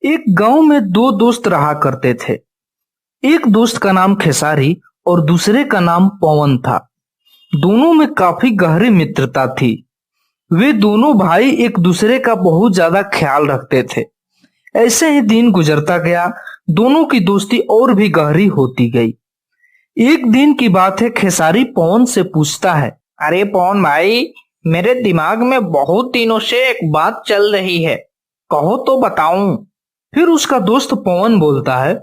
एक गांव में दो दोस्त रहा करते थे। एक दोस्त का नाम खेसारी और दूसरे का नाम पवन था। दोनों में काफी गहरी मित्रता थी। वे दोनों भाई एक दूसरे का बहुत ज्यादा ख्याल रखते थे। ऐसे ही दिन गुजरता गया। दोनों की दोस्ती और भी गहरी होती गई। एक दिन की बात है, खेसारी पवन से पूछता है, अरे पवन भाई, मेरे दिमाग में बहुत दिनों से एक बात चल रही है, कहो तो बताऊं। फिर उसका दोस्त पवन बोलता है,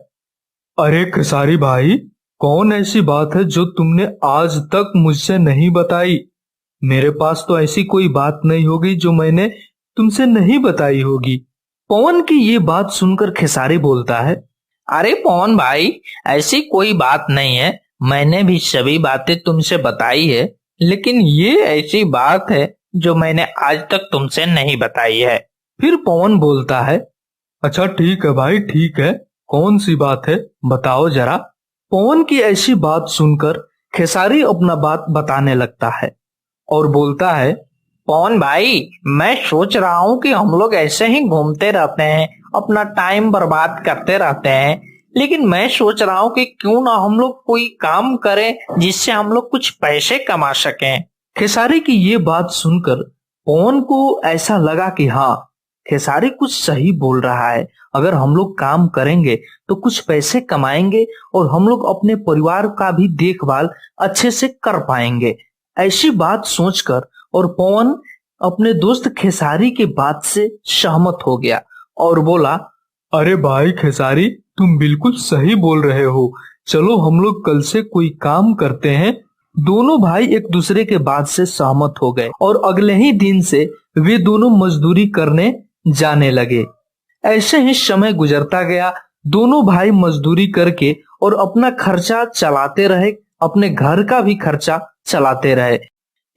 अरे खेसारी भाई, कौन ऐसी बात है जो तुमने आज तक मुझसे नहीं बताई? मेरे पास तो ऐसी कोई बात नहीं होगी जो मैंने तुमसे नहीं बताई होगी। पवन की ये बात सुनकर खेसारी बोलता है, अरे पवन भाई, ऐसी कोई बात नहीं है। मैंने भी सभी बातें तुमसे बताई है, लेकिन ये ऐसी बात है जो मैंने आज तक तुमसे नहीं बताई है। फिर पवन बोलता है, अच्छा ठीक है भाई, ठीक है, कौन सी बात है, बताओ जरा। पवन की ऐसी बात सुनकर खेसारी अपना बात बताने लगता है और बोलता है, पवन भाई, मैं सोच रहा हूँ कि हम लोग ऐसे ही घूमते रहते हैं, अपना टाइम बर्बाद करते रहते हैं, लेकिन मैं सोच रहा हूँ कि क्यों ना हम लोग कोई काम करें जिससे हम लोग कुछ पैसे कमा सकें। खेसारी की ये बात सुनकर पवन को ऐसा लगा कि हाँ, खेसारी कुछ सही बोल रहा है। अगर हम लोग काम करेंगे तो कुछ पैसे कमाएंगे और हम लोग अपने परिवार का भी देखभाल अच्छे से कर पाएंगे। ऐसी बात सोचकर और पवन अपने दोस्त खेसारी के बात से सहमत हो गया और बोला, अरे भाई खेसारी, तुम बिल्कुल सही बोल रहे हो। चलो हम लोग कल से कोई काम करते हैं। दोनों भाई एक दूसरे के बात से सहमत हो गए और अगले ही दिन से वे दोनों मजदूरी करने जाने लगे। ऐसे ही समय गुजरता गया। दोनों भाई मजदूरी करके और अपना खर्चा चलाते रहे, अपने घर का भी खर्चा चलाते रहे।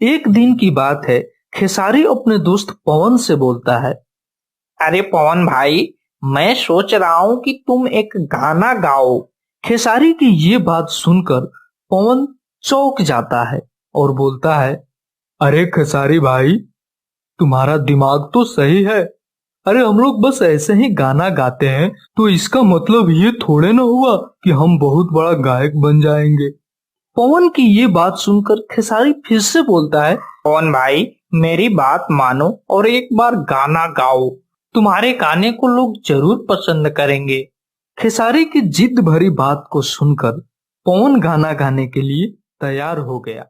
एक दिन की बात है, खेसारी अपने दोस्त पवन से बोलता है, अरे पवन भाई, मैं सोच रहा हूँ कि तुम एक गाना गाओ। खेसारी की ये बात सुनकर पवन चौंक जाता है और बोलता है, अरे खेसारी भाई, तुम्हारा दिमाग तो सही है। अरे हम लोग बस ऐसे ही गाना गाते हैं तो इसका मतलब ये थोड़े ना हुआ कि हम बहुत बड़ा गायक बन जाएंगे। पवन की ये बात सुनकर खेसारी फिर से बोलता है, पवन भाई, मेरी बात मानो और एक बार गाना गाओ। तुम्हारे गाने को लोग जरूर पसंद करेंगे। खेसारी की जिद भरी बात को सुनकर पवन गाना गाने के लिए तैयार हो गया।